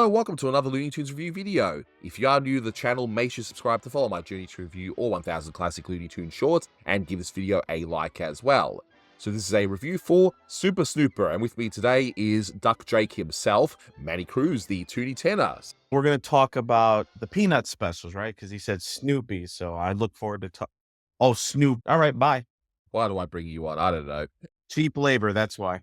Hello, welcome to another Looney Tunes review video. If you are new to the channel, make sure to subscribe to follow my journey to review all 1000 classic Looney Tunes shorts, and give this video a like as well. So this is a review for Super Snooper, and with me today is Duck Drake himself, Manny Cruz, the Toonie Tenor. We're going to talk about the Peanut specials, right? Because he said Snoopy, so I look forward to Oh, Snoop. All right, bye. Why do I bring you on? I don't know. Cheap labor, that's why.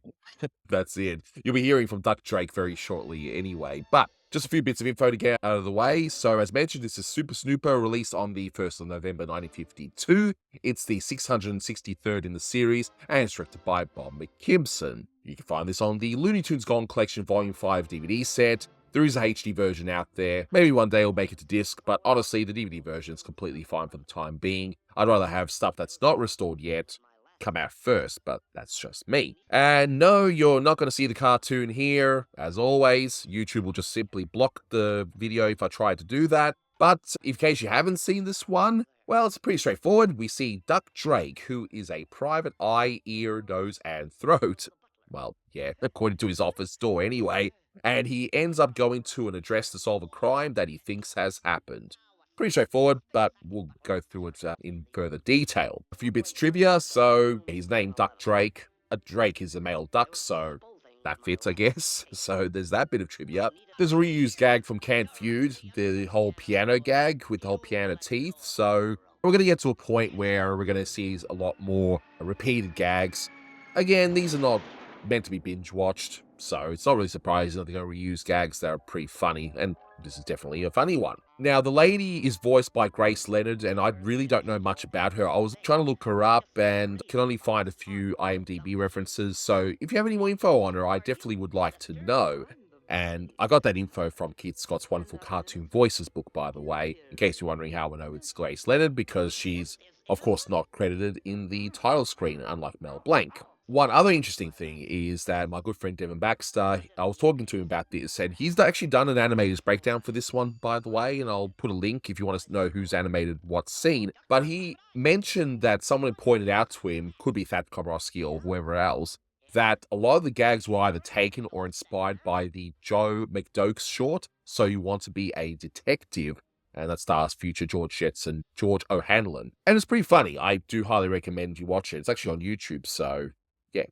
That's it. You'll be hearing from Duck Drake very shortly anyway, but just a few bits of info to get out of the way. So as mentioned, this is Super Snooper, released on the 1st of November 1952. It's the 663rd in the series, and it's directed by Bob McKimson. You can find this on the Looney Tunes Gone Collection Volume 5 DVD set. There is a HD version out there. Maybe one day it'll make it to disc, but honestly, the DVD version is completely fine for the time being. I'd rather have stuff that's not restored yet come out first, but that's just me. And no, you're not going to see the cartoon here. As always, YouTube will just simply block the video if I try to do that. But in case you haven't seen this one, well, it's pretty straightforward. We see Duck Drake, who is a private eye, ear, nose, and throat. Well, yeah, according to his office door anyway. And he ends up going to an address to solve a crime that he thinks has happened. Pretty straightforward, but we'll go through it in further detail. A few bits trivia. So he's named Duck Drake. A drake is a male duck, so that fits, I guess. So there's that bit of trivia. There's a reused gag from Canned Feud, the whole piano gag with the whole piano teeth. So we're going to get to a point where we're going to see a lot more repeated gags. Again, these are not meant to be binge watched, so it's not really surprising that they're going to reuse gags that are pretty funny, and this is definitely a funny one. Now, the lady is voiced by Grace Leonard, and I really don't know much about her. I was trying to look her up and can only find a few IMDb references, so if you have any more info on her, I definitely would like to know. And I got that info from Keith Scott's wonderful Cartoon Voices book, by the way, in case you're wondering how I know it's Grace Leonard, because she's, of course, not credited in the title screen, unlike Mel Blanc. One other interesting thing is that my good friend Devin Baxter, I was talking to him about this, and he's actually done an animator's breakdown for this one, by the way, and I'll put a link if you want to know who's animated what scene. But he mentioned that someone had pointed out to him, could be Thad Kobrowski or whoever else, that a lot of the gags were either taken or inspired by the Joe McDoakes short, So You Want to Be a Detective, and that stars future George Jetson, George O'Hanlon. And it's pretty funny. I do highly recommend you watch it. It's actually on YouTube, so yeah.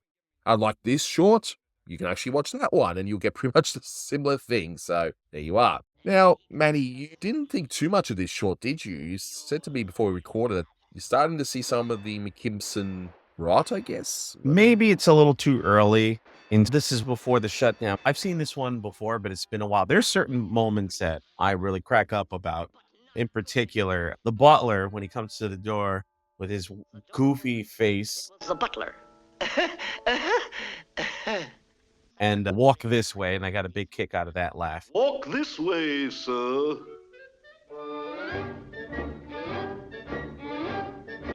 Unlike this short, you can actually watch that one, and you'll get pretty much the similar thing, so there you are. Now, Manny, you didn't think too much of this short, did you? You said to me before we recorded that you're starting to see some of the McKimson rot, I guess? Maybe it's a little too early, and this is before the shutdown. I've seen this one before, but it's been a while. There's certain moments that I really crack up about. In particular, the butler, when he comes to the door with his goofy face. The butler. And walk this way, and I got a big kick out of that laugh. Walk this way, sir.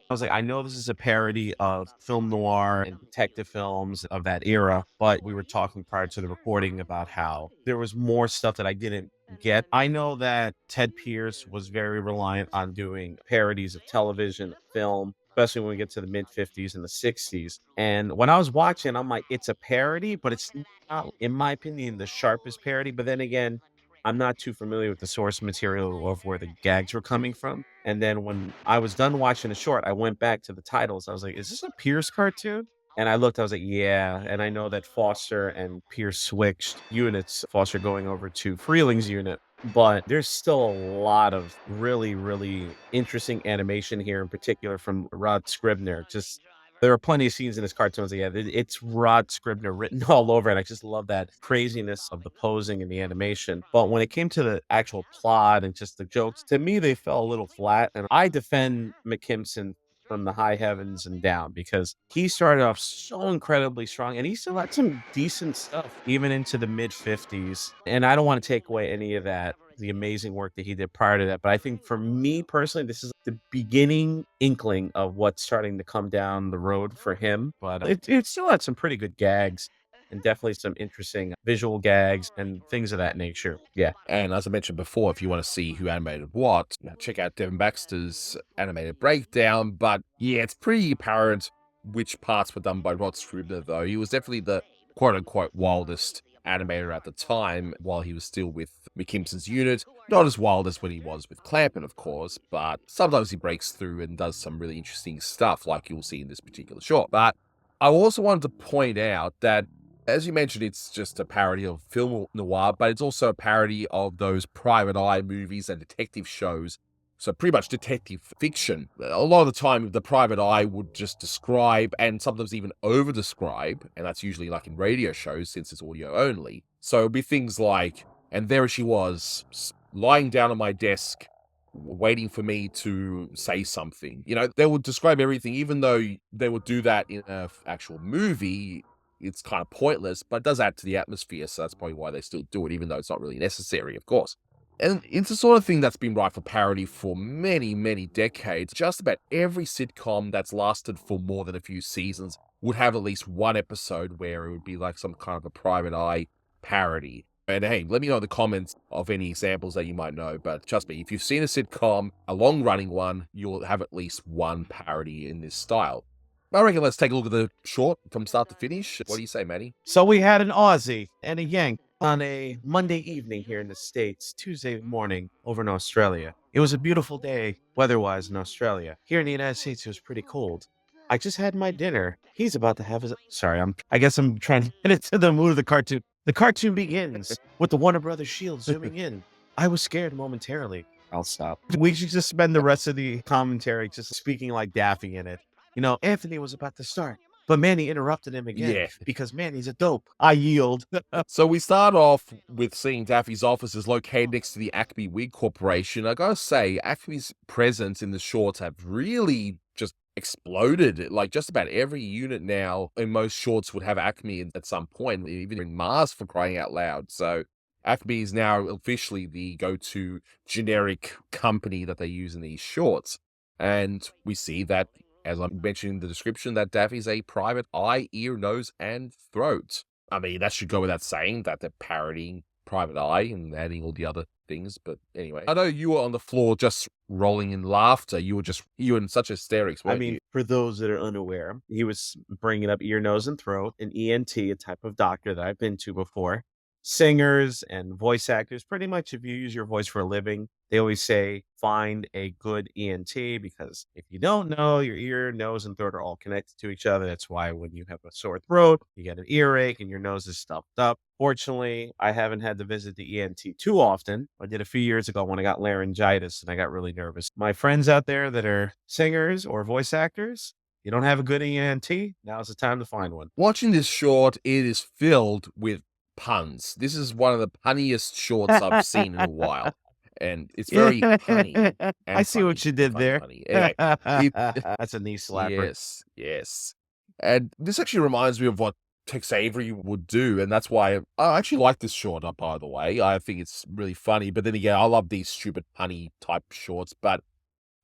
I was like, I know this is a parody of film noir and detective films of that era, but we were talking prior to the recording about how there was more stuff that I didn't get. I know that Ted Pierce was very reliant on doing parodies of television, film, especially when we get to the mid-50s and the 60s. And when I was watching, I'm like, it's a parody, but it's not, in my opinion, the sharpest parody. But then again, I'm not too familiar with the source material of where the gags were coming from. And then when I was done watching the short, I went back to the titles. I was like, is this a Pierce cartoon? And I looked, I was like, yeah. And I know that Foster and Pierce switched units, Foster going over to Freeling's unit. But there's still a lot of really, really interesting animation here, in particular from Rod Scribner. Just there are plenty of scenes in this cartoon. So yeah, it's Rod Scribner written all over it. I just love that craziness of the posing and the animation. But when it came to the actual plot and just the jokes, to me, they fell a little flat. And I defend McKimson from the high heavens and down, because he started off so incredibly strong, and he still had some decent stuff even into the mid 50s. And I don't want to take away any of that, the amazing work that he did prior to that. But I think for me personally, this is the beginning inkling of what's starting to come down the road for him. But it still had some pretty good gags, and definitely some interesting visual gags and things of that nature. Yeah. And as I mentioned before, if you want to see who animated what, check out Devin Baxter's animated breakdown. But yeah, it's pretty apparent which parts were done by Rod Scribner, though. He was definitely the quote-unquote wildest animator at the time while he was still with McKimson's unit. Not as wild as when he was with Clampett, of course, but sometimes he breaks through and does some really interesting stuff like you'll see in this particular short. But I also wanted to point out that, as you mentioned, it's just a parody of film noir, but it's also a parody of those private eye movies and detective shows. So pretty much detective fiction. A lot of the time, the private eye would just describe and sometimes even over-describe, and that's usually like in radio shows since it's audio only. So it'd be things like, and there she was, lying down on my desk, waiting for me to say something. You know, they would describe everything, even though they would do that in an actual movie. It's kind of pointless, but it does add to the atmosphere, so that's probably why they still do it, even though it's not really necessary, of course. And it's the sort of thing that's been rife for parody for many, many decades. Just about every sitcom that's lasted for more than a few seasons would have at least one episode where it would be like some kind of a private eye parody. And hey, let me know in the comments of any examples that you might know. But trust me, if you've seen a sitcom, a long-running one, you'll have at least one parody in this style. I reckon let's take a look at the short from start to finish. What do you say, Manny? So we had an Aussie and a Yank on a Monday evening here in the States, Tuesday morning over in Australia. It was a beautiful day weather-wise in Australia. Here in the United States, it was pretty cold. I just had my dinner. He's about to have his... Sorry, I guess I'm trying to get into the mood of the cartoon. The cartoon begins with the Warner Brothers shield zooming in. I was scared momentarily. I'll stop. We should just spend the rest of the commentary just speaking like Daffy in it. You know, Anthony was about to start, but Manny interrupted him again because Manny's a dope. I yield. So we start off with seeing Daffy's office is located next to the Acme Wig Corporation. I gotta say, Acme's presence in the shorts have really just exploded. Like just about every unit now in most shorts would have Acme at some point, even in Mars, for crying out loud. So Acme is now officially the go-to generic company that they use in these shorts. And we see that, as I mentioned in the description, that Daffy's a private eye, ear, nose, and throat. I mean, that should go without saying that they're parodying private eye and adding all the other things. But anyway, I know you were on the floor just rolling in laughter. You were in such hysterics, weren't you? For those that are unaware, he was bringing up ear, nose, and throat, an ENT, a type of doctor that I've been to before. Singers and voice actors, pretty much if you use your voice for a living, they always say find a good ENT, because if you don't know, your ear, nose, and throat are all connected to each other. That's why when you have a sore throat, you get an earache and your nose is stuffed up. Fortunately, I haven't had to visit the ENT too often. I did a few years ago when I got laryngitis and I got really nervous. My friends out there that are singers or voice actors, you don't have a good ENT, now's the time to find one. Watching this short, it is filled with puns. This is one of the punniest shorts I've seen in a while. And it's very punny. I see what you did there. Anyway, that's a knee slapper. Yes. And this actually reminds me of what Tex Avery would do, and that's why I actually like this short, by the way. I think it's really funny, but then again, I love these stupid punny type shorts, but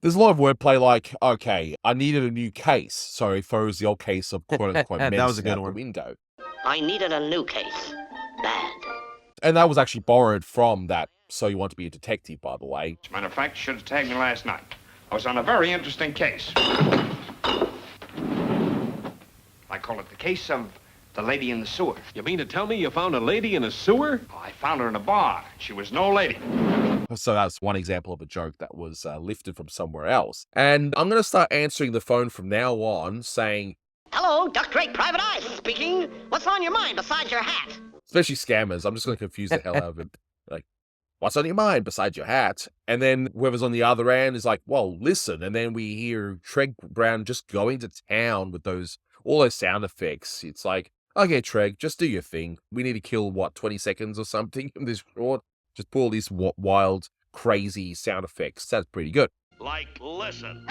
there's a lot of wordplay like, okay, I needed a new case, so he throws the old case of quote-unquote That was a good out one. the window. I needed a new case. Bad. And that was actually borrowed from that So You Want to Be a Detective, by the way. As a matter of fact, you should have tagged me last night. I was on a very interesting case. I call it the case of the lady in the sewer. You mean to tell me you found a lady in a sewer? Oh, I found her in a bar. She was no lady. So that's one example of a joke that was lifted from somewhere else. And I'm going to start answering the phone from now on saying, Hello, Duck Drake Private Eye speaking. What's on your mind besides your hat? especially scammers, I'm just going to confuse the hell out of it. Like, what's on your mind besides your hat? And then whoever's on the other end is like, well, listen. And then we hear Treg Brown just going to town with all those sound effects. It's like, okay, Treg, just do your thing. We need to kill, 20 seconds or something in this short? Just pull these wild, crazy sound effects. That's pretty good. Like, listen.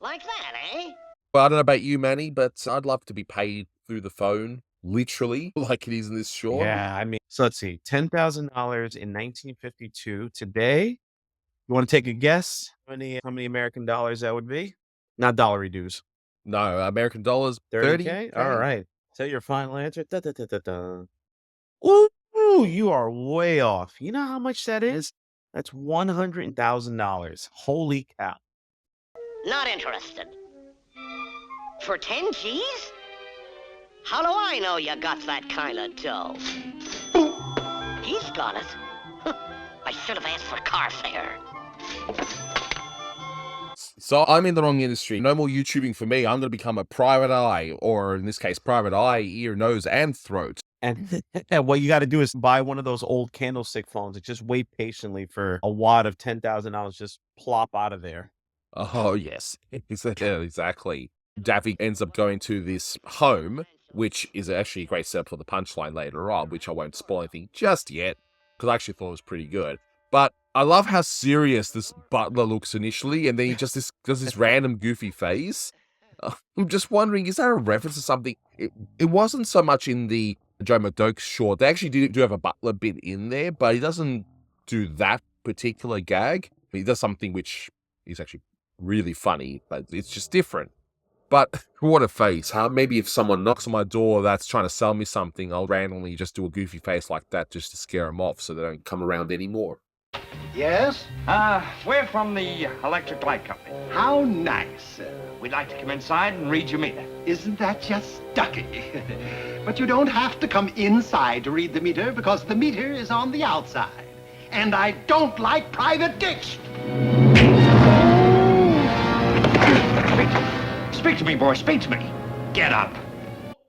Like that, eh? Well, I don't know about you, Manny, but I'd love to be paid through the phone, literally, like it is in this short. Yeah, so let's see, $10,000 in 1952. Today, you want to take a guess how many American dollars that would be? Not dollar dues. No, American dollars, 30K? All right. Tell your final answer. Da, da, da, da, da. Ooh, you are way off. You know how much that is? That's $100,000. Holy cow. Not interested. For 10 G's? How do I know you got that kind of dough? He's got it. I should have asked for car fare. So I'm in the wrong industry. No more YouTubing for me. I'm going to become a private eye, or in this case, private eye, ear, nose, and throat. And what you got to do is buy one of those old candlestick phones and just wait patiently for a wad of $10,000 just plop out of there. Oh, yes. Exactly. Daffy ends up going to this home, which is actually a great setup for the punchline later on, which I won't spoil anything just yet, because I actually thought it was pretty good. But I love how serious this butler looks initially, and then he just does this random goofy face. I'm just wondering, is that a reference to something? It wasn't so much in the Joe McDoke short. They actually do have a butler bit in there, but he doesn't do that particular gag. He does something which is actually really funny, but it's just different. But what a face, huh? Maybe if someone knocks on my door that's trying to sell me something, I'll randomly just do a goofy face like that just to scare them off so they don't come around anymore. Yes? We're from the electric light company. How nice. We'd like to come inside and read your meter. Isn't that just stucky? But you don't have to come inside to read the meter because the meter is on the outside. And I don't like private dicks. Speak to me, boy. Speak to me. Get up.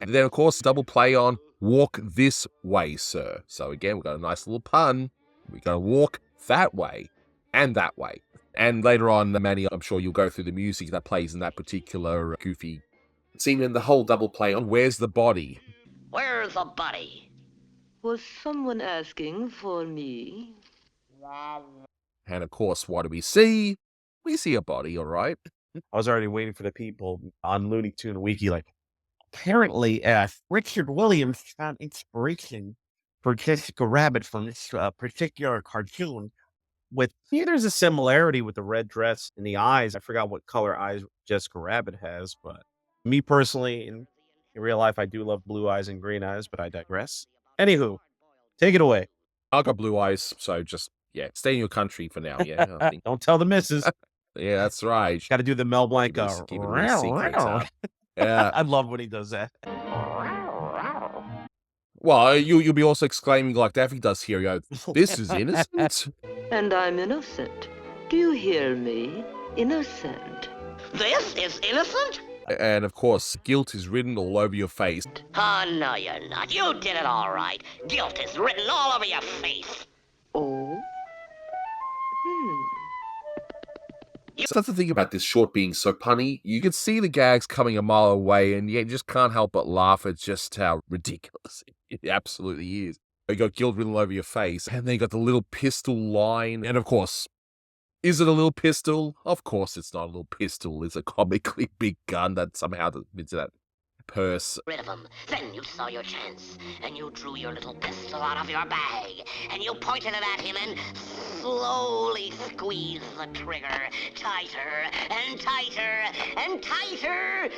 And then, of course, double play on walk this way, sir. So again, we've got a nice little pun. We got to walk that way and that way. And later on, Manny, I'm sure you'll go through the music that plays in that particular goofy scene, and the whole double play on where's the body. Where's the body? Was someone asking for me? And of course, what do we see? We see a body, all right. I was already waiting for the people on Looney Tune Wiki, like, apparently, Richard Williams found inspiration for Jessica Rabbit from this particular cartoon. There's a similarity with the red dress and the eyes. I forgot what color eyes Jessica Rabbit has, but me personally, in real life, I do love blue eyes and green eyes, but I digress. Anywho, take it away. I got blue eyes, so just, stay in your country for now, I think. Don't tell the missus. Yeah, that's right. Got to do the Mel Blanc. Keep it real secret, huh? Yeah. I love when he does that. Well, you'll be also exclaiming like Daffy does here, this is innocent. And I'm innocent. Do you hear me? Innocent. This is innocent? And of course, guilt is written all over your face. Oh, no, you're not. You did it all right. Guilt is written all over your face. Oh? So that's the thing about this short being so punny. You can see the gags coming a mile away, and you just can't help but laugh at just how ridiculous it absolutely is. You got guilt written all over your face, and then you got the little pistol line. And of course, is it a little pistol? Of course it's not a little pistol. It's a comically big gun that somehow into that purse. Rid of him. Then you saw your chance, and you drew your little pistol out of your bag, and you pointed it at him and slowly squeezed the trigger tighter and tighter and tighter.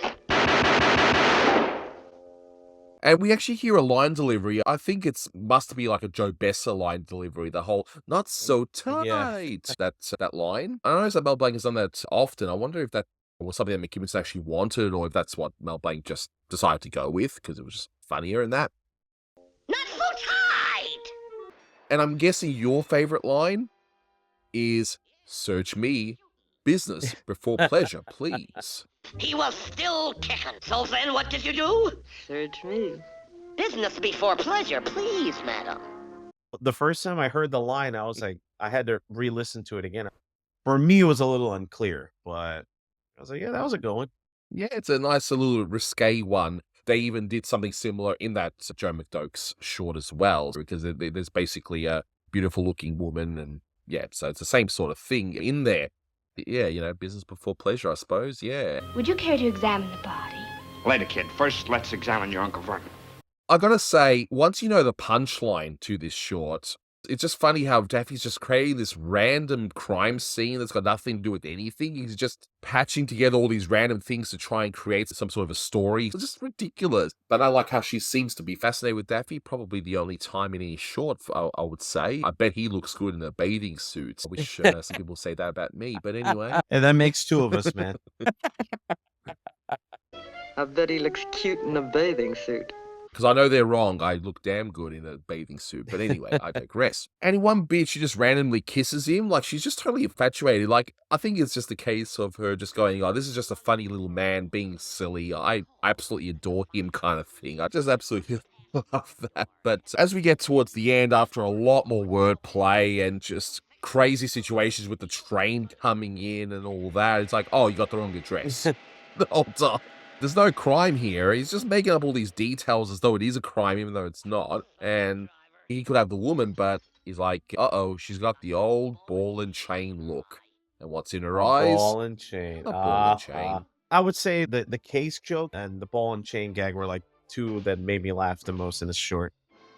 And we actually hear a line delivery. I think must be like a Joe Besser line delivery. The whole "not so tight" that line. I don't know if Mel Blanc has done that often. I wonder if that was something that McKibbins actually wanted, or if that's what Mel Blanc just decided to go with because it was just funnier in that. Not so tight. And I'm guessing your favorite line is "Search me, business before pleasure, please." He was still kicking. So then what did you do? Search me. Business before pleasure, please, madam. The first time I heard the line, I was like, I had to re-listen to it again. For me, it was a little unclear, but I was like, yeah, that was a good one. Yeah, it's a nice little risque one. They even did something similar in that Joe McDoke's short as well, because there's basically a beautiful looking woman, and so it's the same sort of thing in there. Yeah, business before pleasure, I suppose, yeah. Would you care to examine the body? Later, kid. First, let's examine your Uncle Vernon. I gotta say, once you know the punchline to this short, It's just funny how Daffy's just creating this random crime scene that's got nothing to do with anything. He's just patching together all these random things to try and create some sort of a story. It's just ridiculous. But I like how she seems to be fascinated with Daffy. Probably the only time in any short, I would say. I bet he looks good in a bathing suit. I wish some people say that about me. But anyway. And that makes two of us, man. I bet he looks cute in a bathing suit. Because I know they're wrong. I look damn good in a bathing suit. But anyway, I digress. And in one bit, she just randomly kisses him. Like, she's just totally infatuated. Like, I think it's just a case of her just going, oh, this is just a funny little man being silly. I absolutely adore him kind of thing. I just absolutely love that. But as we get towards the end, after a lot more wordplay and just crazy situations with the train coming in and all that, it's like, oh, you got the wrong address the whole time. There's no crime here. He's just making up all these details as though it is a crime, even though it's not. And he could have the woman, but he's like, uh-oh, she's got the old ball and chain look. And what's in her eyes? Ball and chain. A ball and chain. I would say that the case joke and the ball and chain gag were like two that made me laugh the most in this short.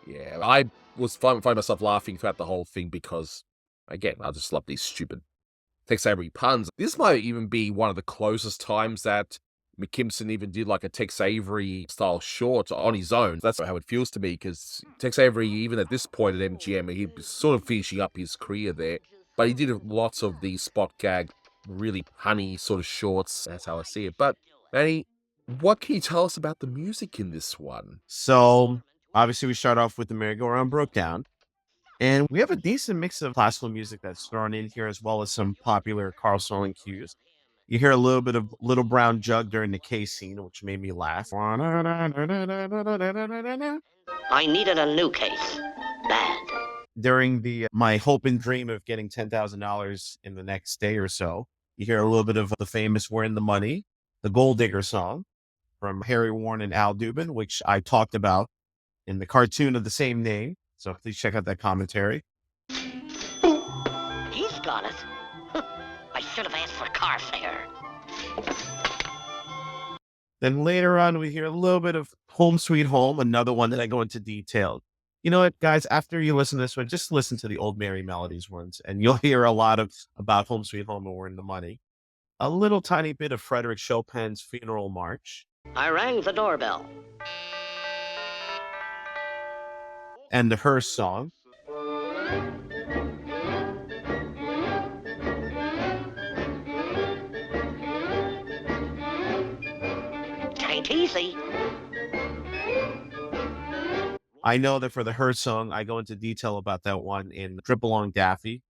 Yeah, I was finding myself laughing throughout the whole thing because, again, I just love these stupid Tex Avery puns. This might even be one of the closest times that McKimson even did like a Tex Avery style short on his own. That's how it feels to me, because Tex Avery, even at this point at MGM, he's sort of finishing up his career there. But he did lots of these spot gag, really punny sort of shorts. That's how I see it. But Manny, what can you tell us about the music in this one? So obviously we start off with the merry-go-round broke down. And we have a decent mix of classical music that's thrown in here, as well as some popular Carl Stalling cues. You hear a little bit of Little Brown Jug during the case scene, which made me laugh. I needed a new case. Bad. During my hope and dream of getting $10,000 in the next day or so, you hear a little bit of the famous We're in the Money, the Gold Digger song from Harry Warren and Al Dubin, which I talked about in the cartoon of the same name. So please check out that commentary. He's got it. I should have asked for car fare. Then later on, we hear a little bit of Home Sweet Home, another one that I go into detail. You know what, guys, after you listen to this one, just listen to the Old Merry Melodies ones, and you'll hear a lot about Home Sweet Home and We're in the Money. A little tiny bit of Frédéric Chopin's Funeral March. I rang the doorbell. And the Her song. Tain't easy. I know that for the Her song, I go into detail about that one in Drip Along Daffy.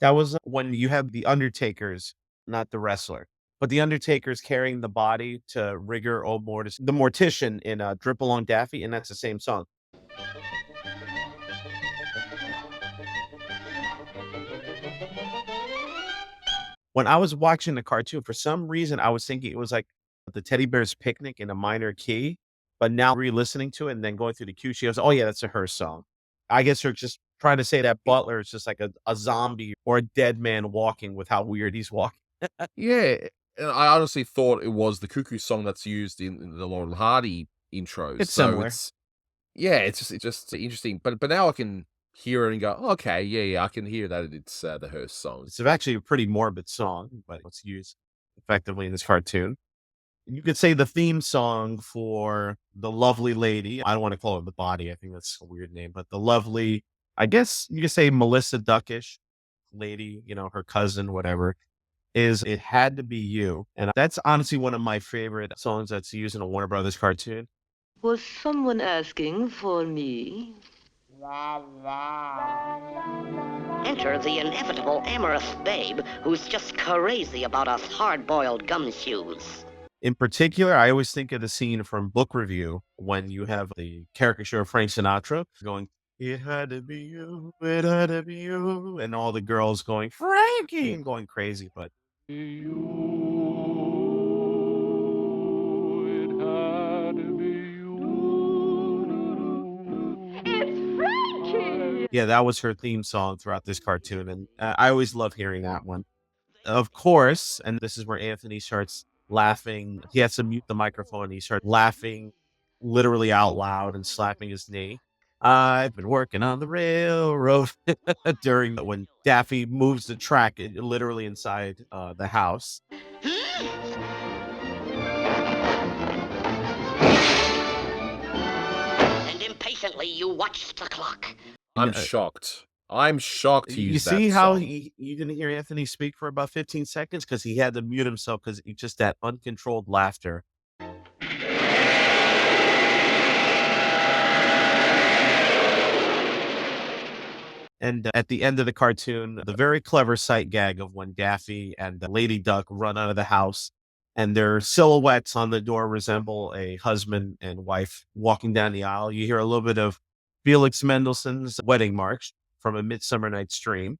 That was when you have the Undertakers, not the wrestler, but the Undertakers carrying the body to Rigor Old Mortis, the mortician in Drip Along Daffy, and that's the same song. When I was watching the cartoon, for some reason, I was thinking it was like the Teddy Bear's Picnic in a minor key. But now re-listening to it and then going through the cue, she goes, oh, yeah, that's a Her song. I guess they're just trying to say that Butler is just like a zombie or a dead man walking with how weird he's walking. Yeah, and I honestly thought it was the Cuckoo song that's used in the Laurel and Hardy intros. It's similar. It's just interesting. But now I can hear it and go, oh, okay, yeah, I can hear that it's the Her song. It's actually a pretty morbid song, but it's used effectively in this cartoon. You could say the theme song for The Lovely Lady. I don't want to call it The Body. I think that's a weird name, but the lovely, I guess you could say Melissa Duckish lady, her cousin, whatever, is It Had to Be You. And that's honestly one of my favorite songs that's used in a Warner Brothers cartoon. Was someone asking for me? Enter the inevitable amorous babe who's just crazy about us hard-boiled gumshoes. In particular, I always think of the scene from Book Review when you have the caricature of Frank Sinatra going, it had to be you, it had to be you, and all the girls going, Frankie, and going crazy. But It's Frankie! yeah, that was her theme song throughout this cartoon, and I always love hearing that one. Of course, and this is where Anthony starts laughing. He has to mute the microphone, and he starts laughing literally out loud and slapping his knee. I've been working on the railroad during when Daffy moves the track literally inside the house. And impatiently you watch the clock. I'm shocked. I'm shocked he You used see that how song. you didn't hear Anthony speak for about 15 seconds because he had to mute himself because just that uncontrolled laughter. And at the end of the cartoon, the very clever sight gag of when Daffy and Lady Duck run out of the house and their silhouettes on the door resemble a husband and wife walking down the aisle. You hear a little bit of Felix Mendelssohn's Wedding March from A Midsummer Night's Dream.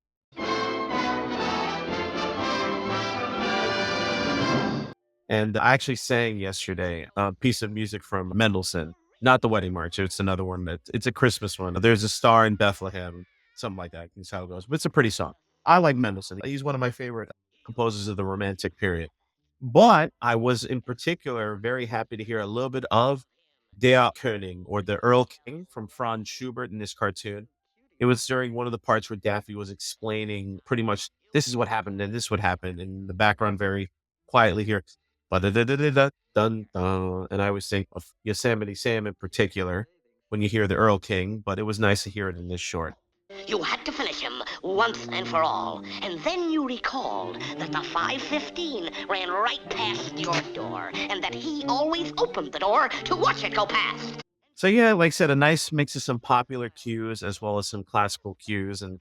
And I actually sang yesterday a piece of music from Mendelssohn, not the Wedding March. It's another one it's a Christmas one. There's a star in Bethlehem, something like that. That's how it goes. But it's a pretty song. I like Mendelssohn. He's one of my favorite composers of the Romantic period. But I was in particular very happy to hear a little bit of Der König or the Earl King from Franz Schubert in this cartoon. It was during one of the parts where Daffy was explaining pretty much this is what happened and this would happen in the background very quietly here. Dun, dun. And I always think of Yosemite Sam in particular when you hear the Earl King, but it was nice to hear it in this short. You had to finish him once and for all, and then you recalled that the 515 ran right past your door, and that he always opened the door to watch it go past. So yeah, like I said, a nice mix of some popular cues as well as some classical cues, and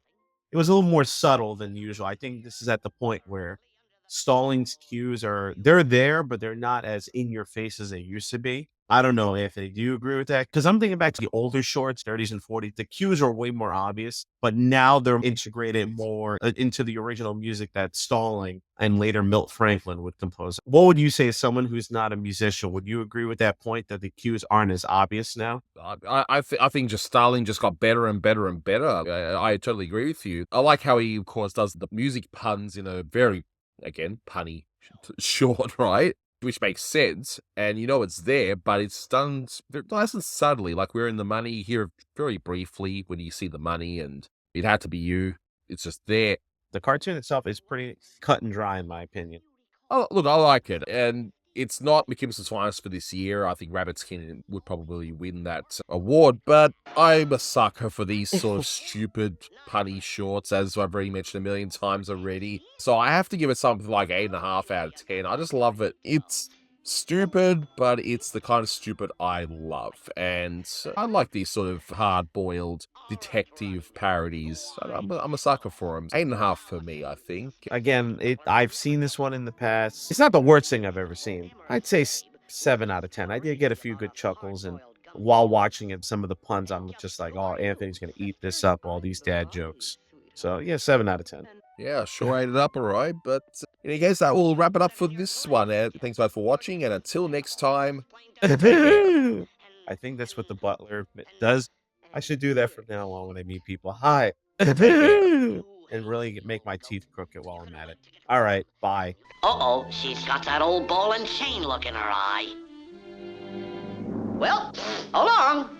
it was a little more subtle than usual. I think this is at the point where Stallings cues they're there, but they're not as in your face as they used to be. I don't know, Anthony, do you agree with that? Because I'm thinking back to the older shorts, 30s and 40s. The cues are way more obvious, but now they're integrated more into the original music that Stalling and later Milt Franklin would compose. What would you say as someone who's not a musician? Would you agree with that point that the cues aren't as obvious now? I think just Starling just got better and better and better. I totally agree with you. I like how he, of course, does the music puns in a very, again, punny short, right? Which makes sense, and you know it's there, but it's done nice and subtly. Like we're in the money, you hear it very briefly when you see the money, and it had to be you. It's just there. The cartoon itself is pretty cut and dry, in my opinion. Oh, look, I like it, and it's not McKimson's finest for this year. I think Rabbit Skin would probably win that award, but I'm a sucker for these sort of stupid punny shorts, as I've already mentioned a million times already. So I have to give it something like 8.5 out of 10. I just love it. It's stupid, but it's the kind of stupid I love. And I like these sort of hard-boiled detective parodies. I'm a sucker for them. 8.5 for me, I think. Again, I've seen this one in the past. It's not the worst thing I've ever seen. I'd say 7 out of 10. I did get a few good chuckles, and while watching it, some of the puns, I'm just like, oh, Anthony's going to eat this up, all these dad jokes. So, yeah, 7 out of 10. Yeah, sure ate it up, all right. But in any case, that will wrap it up for this one. Thanks both for watching, and until next time, take care. I think that's what the butler does. I should do that from now on when I meet people. Hi. Take care. And really make my teeth crooked while I'm at it. All right, bye. Uh-oh, she's got that old ball and chain look in her eye. Well, so long.